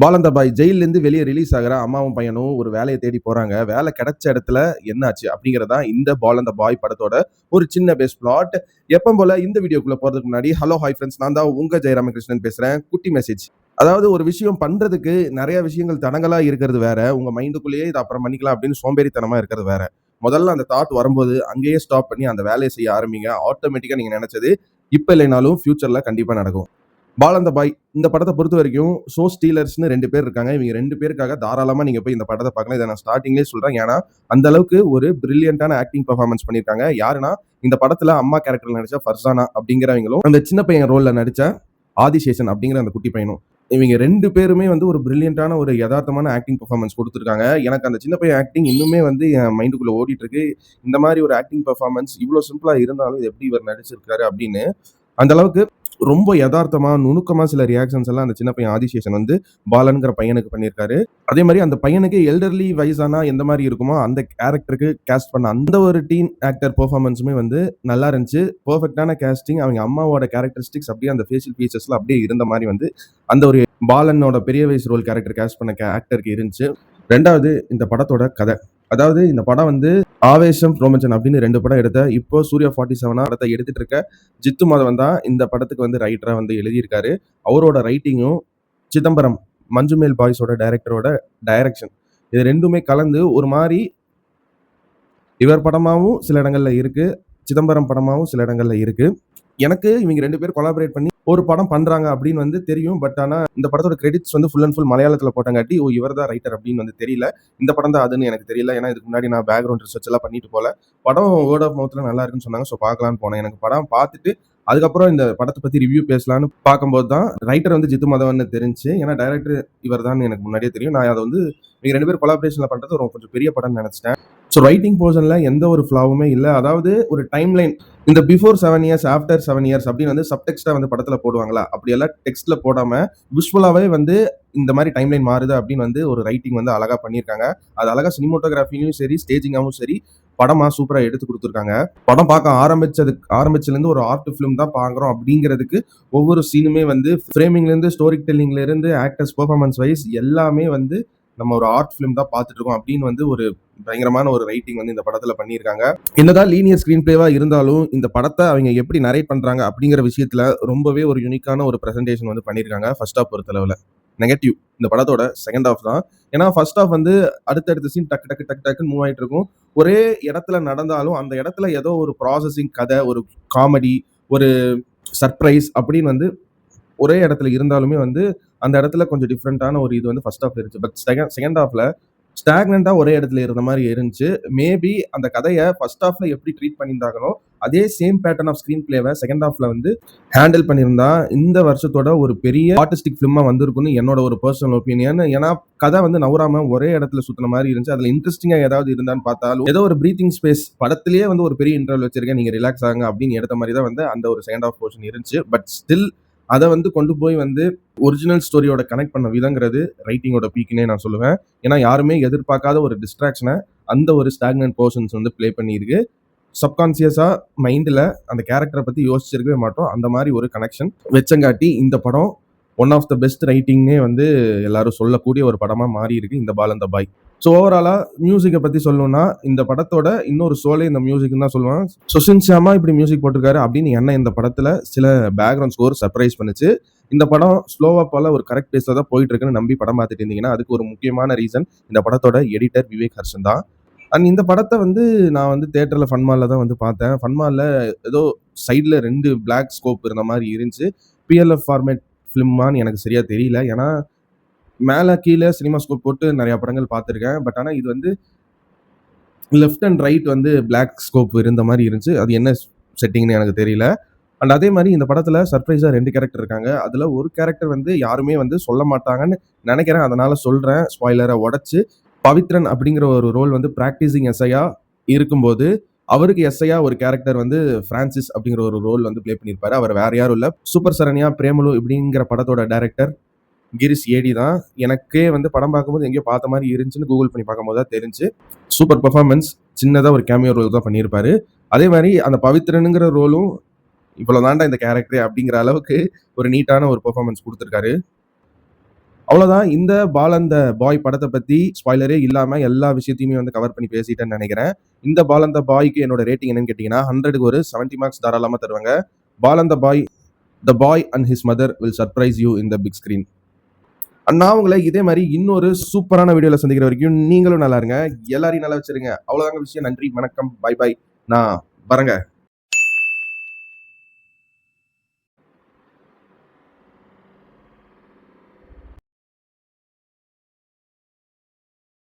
பாலந்தபாய் ஜெயிலிருந்து வெளியே ரிலீஸ் ஆகிற அம்மாவும் பையனும் ஒரு வேலையை தேடி போறாங்க. வேலை கிடைச்ச இடத்துல என்னாச்சு அப்படிங்கிறதா இந்த பாலந்த பாய் படத்தோட ஒரு சின்ன பேஸ் பிளாட். எப்பவும் போல இந்த வீடியோக்குள்ள போறதுக்கு முன்னாடி ஹலோ ஹாய் ஃப்ரெண்ட்ஸ், நான் தான் உங்க ஜெயராமகிருஷ்ணன் பேசுறேன். குட்டி மெசேஜ். அதாவது ஒரு விஷயம் பண்றதுக்கு நிறைய விஷயங்கள் தடங்களா இருக்கிறது வேற, உங்க மைண்டுக்குள்ளேயே இதை அப்புறம் பண்ணிக்கலாம் அப்படின்னு சோம்பேறித்தனமா இருக்கிறது வேற. முதல்ல அந்த தாட் வரும்போது அங்கேயே ஸ்டாப் பண்ணி அந்த வேலையை செய்ய ஆரம்பிங்க. ஆட்டோமேட்டிக்கா நீங்க நினைச்சது இப்ப இல்லைனாலும் ஃபியூச்சர்ல கண்டிப்பா நடக்கும். பாலந்த பாய் இந்த படத்தை பொறுத்த வரைக்கும் ஷோ ஸ்டீலர்ஸ்னு 2 பேர் இருக்காங்க. இவங்க 2 பேருக்காக தாராளமா நீங்க போய் இந்த படத்தை பார்க்கலாம். இதை நான் ஸ்டார்டிங்லேயே சொல்றேன். ஏன்னா அந்த அளவுக்கு ஒரு பிரில்லியன்டான ஆக்டிங் பெர்ஃபார்மன்ஸ் பண்ணியிருக்காங்க. யாருன்னா இந்த படத்துல அம்மா கேரக்டர்ல நடிச்ச ஃபர்சானா அப்படிங்கிறவங்களும், அந்த சின்ன பையன் ரோல்ல நடிச்ச ஆதிசேஷன் அப்படிங்கிற அந்த குட்டி பையனும், இவங்க 2 பேருமே வந்து ஒரு பிரில்லியன்டான ஒரு யதார்த்தமான ஆக்டிங் பெர்ஃபார்மன்ஸ் கொடுத்துருக்காங்க. எனக்கு அந்த சின்ன பையன் ஆக்டிங் இன்னுமே வந்து என் மைண்டுக்குள்ள ஓடிட்டு இருக்கு. இந்த மாதிரி ஒரு ஆக்டிங் பெர்ஃபார்மன்ஸ் இவ்வளவு சிம்பிளா இருந்தாலும் இது எப்படி இவர் நடிச்சிருக்காரு அப்படின்னு அந்த அளவுக்கு ரொம்ப யதார்த்தமா நுணுக்கமா சில ரியாக்ஷன்ஸ் எல்லாம் அந்த சின்ன பையன் ஆதிசேஷன் வந்து பாலன்கிற பையனுக்கு பண்ணியிருக்காரு. அதே மாதிரி அந்த பையனுக்கு எல்டர்லி வயசானா எந்த மாதிரி இருக்குமோ அந்த கேரக்டருக்கு கேஸ்ட் பண்ண அந்த ஒரு டீன் ஆக்டர் பெர்ஃபார்மன்ஸுமே வந்து நல்லா இருந்துச்சு. பெர்ஃபெக்டான கேஸ்டிங். அவங்க அம்மாவோட கேரக்டரிஸ்டிக்ஸ் அப்படியே அந்த ஃபேஷியல் ஃபீச்சர்ஸ்ல அப்படியே இருந்த மாதிரி வந்து அந்த ஒரு பாலனோட பெரிய வயசு ரோல் கேரக்டர் கேஸ்ட் பண்ண ஆக்டருக்கு இருந்துச்சு. ரெண்டாவது, இந்த படத்தோட கதை. அதாவது இந்த படம் வந்து ஆவேசம், ரோமஞ்சன் அப்படின்னு 2 படம் எடுத்த இப்போ சூர்யா 47 படத்தை எடுத்துட்டு இருக்க ஜித்து மாதவன் தான் இந்த படத்துக்கு வந்து ரைட்டரா வந்து எழுதியிருக்காரு. அவரோட ரைட்டிங்கும் சிதம்பரம் மஞ்சுமேல் பாய்ஸோட டைரக்டரோட டைரக்ஷன், இது 2மே கலந்து ஒரு மாதிரி இவர் படமாவும் சில இடங்கள்ல இருக்கு, சிதம்பரம் படமாவும் சில இடங்கள்ல இருக்கு. எனக்கு இவங்க 2 பேர் கொலாபரேட் பண்ணி ஒரு படம் பண்றாங்க அப்படின்னு வந்து தெரியும். பட் ஆனா இந்த படத்தோட கிரெடிட்ஸ் வந்து ஃபுல் அண்ட் ஃபுல் மலையாளத்துல போட்டங்காட்டி இவர் தான் ரைட்டர் அப்படின்னு வந்து தெரியல. இந்த படம் தான் அதுன்னு எனக்கு தெரியல. ஏன்னா இதுக்கு முன்னாடி நான் பேக்ரவுண்ட் ரிசர்ச் எல்லாம் பண்ணிட்டு போல. படம் வேர்ட் ஆஃப் மவுத்ல நல்லா இருக்குன்னு சொன்னாங்க. ஸோ பார்க்கலான்னு போனேன். எனக்கு படம் பார்த்துட்டு அதுக்கப்புறம் இந்த படத்தை பத்தி ரிவ்யூ பேசலான்னு பார்க்கும்போது தான் ரைட்டர் வந்து ஜித்து மாதவன் தெரிஞ்சு. ஏன்னா டைரக்டர் இவர் தான் எனக்கு முன்னாடியே தெரியும். நான் அதை வந்து இவங்க 2 பேர் கொலாபரேஷன்ல பண்றது ஒரு கொஞ்சம் பெரிய படம்னு நினைச்சிட்டேன். ஸோ ரைட்டிங் போர்ஷன்ல எந்த ஒரு ஃப்ளாவுமே இல்லை. அதாவது ஒரு டைம் லைன், இந்த பிஃபோர் 7 இயர்ஸ் ஆஃப்டர் 7 இயர்ஸ் அப்படின்னு வந்து சப்டெக்ஸ்டா வந்து படத்துல போடுவாங்களா, அப்படி எல்லாம் டெக்ஸ்ட்ல போடாம விஷுவலாவே வந்து இந்த மாதிரி டைம் லைன் மாறுது அப்படின்னு வந்து ஒரு ரைட்டிங் வந்து அழகா பண்ணியிருக்காங்க. அது அழகா சினிமோட்டோகிராஃபிலையும் சரி, ஸ்டேஜிங்காவும் சரி படமா சூப்பரா எடுத்து கொடுத்துருக்காங்க. படம் பார்க்க ஆரம்பிச்சதுலேருந்து ஒரு ஆர்ட் ஃபிலிம் தான் பார்க்குறோம் அப்படிங்கிறதுக்கு ஒவ்வொரு சீனுமே வந்து ஃப்ரேமிங்லேருந்து ஸ்டோரி டெல்லிங்ல இருந்து ஆக்டர்ஸ் பெர்ஃபார்மன்ஸ் வைஸ் எல்லாமே வந்து நம்ம ஒரு ஆர்ட் ஃபிலிம் தான் பார்த்துட்டு இருக்கோம் அப்படின்னு வந்து ஒரு பயங்கரமான ஒரு ரைட்டிங் வந்து இந்த படத்துல பண்ணியிருக்காங்க. என்னதான் லீனியர் ஸ்கிரீன் பிளேவா இருந்தாலும் இந்த படத்தை அவங்க எப்படி நரேட் பண்றாங்க அப்படிங்கிற விஷயத்துல ரொம்பவே ஒரு யூனிக்கான ஒரு பிரசன்டேஷன் வந்து பண்ணியிருக்காங்க. ஃபர்ஸ்ட் ஹாஃப் பொறுத்தளவுல நெகட்டிவ் இந்த படத்தோட செகண்ட் ஹாஃப் தான். ஏன்னா ஃபர்ஸ்ட் ஹாஃப் வந்து அடுத்தடுத்த சீன் டக்கு டக்கு டக்கு டக்குன்னு மூவ் ஆயிட்டு இருக்கும். ஒரே இடத்துல நடந்தாலும் அந்த இடத்துல ஏதோ ஒரு ப்ராசஸிங் கதை, ஒரு காமெடி, ஒரு சர்ப்ரைஸ் அப்படின்னு வந்து ஒரே இடத்துல இருந்தாலுமே வந்து அந்த இடத்துல கொஞ்சம் டிஃப்ரெண்டான ஒரு இது வந்து ஃபர்ஸ்ட் ஹாஃப் இருந்துச்சு. பட் செகண்ட் ஹாஃப்ல ஸ்டாக்னண்டா ஒரே இடத்துல இருந்த மாதிரி இருந்துச்சு. மேபி அந்த கதையை ஃபர்ஸ்ட் ஹாஃப்ல எப்படி ட்ரீட் பண்ணியிருந்தாங்களோ அதே சேம் பேட்டர்ன் ஆஃப் ஸ்கிரீன் பிளேவை செகண்ட் ஹாஃப்ல வந்து ஹேண்டில் பண்ணியிருந்தா இந்த வருஷத்தோட ஒரு பெரிய ஆர்டிஸ்டிக் ஃபிலிமா வந்திருக்குன்னு என்னோட ஒரு பர்சனல் ஒப்பீனியன். ஏன்னா கதை வந்து நவராம ஒரே இடத்துல சுத்தின மாதிரி இருந்துச்சு. அதுல இன்ட்ரெஸ்டிங்கா ஏதாவது இருந்தான்னு பார்த்தாலும் ஏதோ ஒரு பிரீத்திங் ஸ்பேஸ், படத்திலேயே வந்து ஒரு பெரிய இன்டர்வல் வச்சிருக்கேன், நீங்க ரிலாக்ஸ் ஆகுங்க அப்படின்னு எடுத்த மாதிரி தான் வந்து அந்த ஒரு செகண்ட் ஹாஃப் போர்ஷன் இருந்துச்சு. பட் ஸ்டில் அதை வந்து கொண்டு போய் வந்து ஒரிஜினல் ஸ்டோரியோட கனெக்ட் பண்ண விதங்கிறது ரைட்டிங்கோட பீக்குன்னே நான் சொல்லுவேன். ஏன்னா யாருமே எதிர்பார்க்காத ஒரு டிஸ்ட்ராக்ஷனை அந்த ஒரு ஸ்டாக்னன்ட் போர்ஷன்ஸ் வந்து பிளே பண்ணியிருக்கு. சப்கான்சியஸா மைண்டில் அந்த கேரக்டரை பற்றி யோசிச்சிருக்கவே மாட்டோம். அந்த மாதிரி ஒரு கனெக்ஷன் வெச்சங்காட்டி இந்த படம் ஒன் ஆஃப் த பெஸ்ட் ரைட்டிங்னே வந்து எல்லாரும் சொல்லக்கூடிய ஒரு படமாக மாறி இருக்கு இந்த பாலந்த பாய். ஸோ ஓவராலாக மியூசிக்கை பற்றி சொல்லணும்னா இந்த படத்தோட இன்னொரு சோலே இந்த மியூசிக்னு தான் சொல்லுவேன். சுஷின் ஷியாமா இப்படி மியூசிக் போட்டிருக்காரு அப்படின்னு என்ன இந்த படத்தில் சில பேக்ரவுண்ட் ஸ்கோர் சர்ப்ரைஸ் பண்ணுச்சு. இந்த படம் ஸ்லோவா போல ஒரு கரெக்ட் பேஸில் தான் போயிட்டு இருக்குன்னு நம்பி படம் பார்த்துட்டு இருந்தீங்கன்னா அதுக்கு ஒரு முக்கியமான ரீசன் இந்த படத்தோட எடிட்டர் விவேக் ஹர்ஷன் தான். அண்ட் இந்த படத்தை வந்து நான் வந்து தேட்டரில் ஃபன்மாலில் தான் வந்து பார்த்தேன். ஃபன்மாலில் ஏதோ சைடில் 2 பிளாக் ஸ்கோப் இருந்த மாதிரி இருந்துச்சு. பிஎல்எஃப் ஃபார்மேட் ஃபிலிமான்னு எனக்கு சரியா தெரியல. ஏன்னா மேலே கீழே சினிமா ஸ்கோப் போட்டு நிறையா படங்கள் பார்த்துருக்கேன். பட் ஆனால் இது வந்து லெஃப்ட் அண்ட் ரைட் வந்து பிளாக் ஸ்கோப் இருந்த மாதிரி இருந்துச்சு. அது என்ன செட்டிங்னு எனக்கு தெரியல. அண்ட் அதே மாதிரி இந்த படத்தில் சர்ப்ரைஸாக 2 கேரக்டர் இருக்காங்க. அதில் ஒரு கேரக்டர் வந்து யாருமே வந்து சொல்ல மாட்டாங்கன்னு நினைக்கிறேன். அதனால சொல்கிறேன், ஸ்பாய்லரை உடச்சு. பவித்ரன் அப்படிங்கிற ஒரு ரோல் வந்து ப்ராக்டிசிங் எஸ்ஐயா இருக்கும்போது அவருக்கு எஸ்ஐயா ஒரு கேரக்டர் வந்து பிரான்சிஸ் அப்படிங்கிற ஒரு ரோல் வந்து பிளே பண்ணியிருப்பாரு. அவர் வேற யாரும் இல்லை, சூப்பர் சரண்யா பிரேமலு இப்படிங்கிற படத்தோட டைரக்டர் கிரிஸ் ஏடி தான். எனக்கே வந்து படம் பார்க்கும்போது எங்கேயோ பார்த்த மாதிரி இருந்துச்சுன்னு கூகுள் பண்ணி பார்க்கும்போது தான் தெரிஞ்சு. சூப்பர் பெர்ஃபார்மன்ஸ், சின்னதாக ஒரு கேமியோ ரோல் தான் பண்ணியிருப்பாரு. அதே மாதிரி அந்த பவித்ரனுங்கிற ரோலும் இவ்வளோ தாண்டா இந்த கேரக்டர் அப்படிங்கிற அளவுக்கு ஒரு நீட்டான ஒரு பெர்ஃபார்மன்ஸ் கொடுத்துருக்காரு. அவ்வளோதான். இந்த பால் அண்ட் த பாய் படத்த பத்தி ஸ்பாய்லரே இல்லாம எல்லா விஷயத்தையுமே வந்து கவர் பண்ணி பேசிட்டேன்னு நெனைக்கிறேன். இந்த பால் அண்ட் த பாய்க்கு என்னோட ரேட்டிங் என்னன்னு கேட்டீங்கன்னா, 100க்கு ஒரு 70 மார்க்ஸ் தாராளமா தருவேங்க. Paul and the boy, the boy and his mother will surprise you in the big screen. நான் உங்கள இதே மாரி இன்னொரு சூப்பரான வீடியோல சந்திக்கிற வரைக்கும் நீங்களும் நல்லா இருங்க. எல்லாரையும் நல்லா வச்சிருங்க. அவ்வளோதாங்க விஷயம். நன்றி, வணக்கம், பாய் பாய். நான் வரேங்க.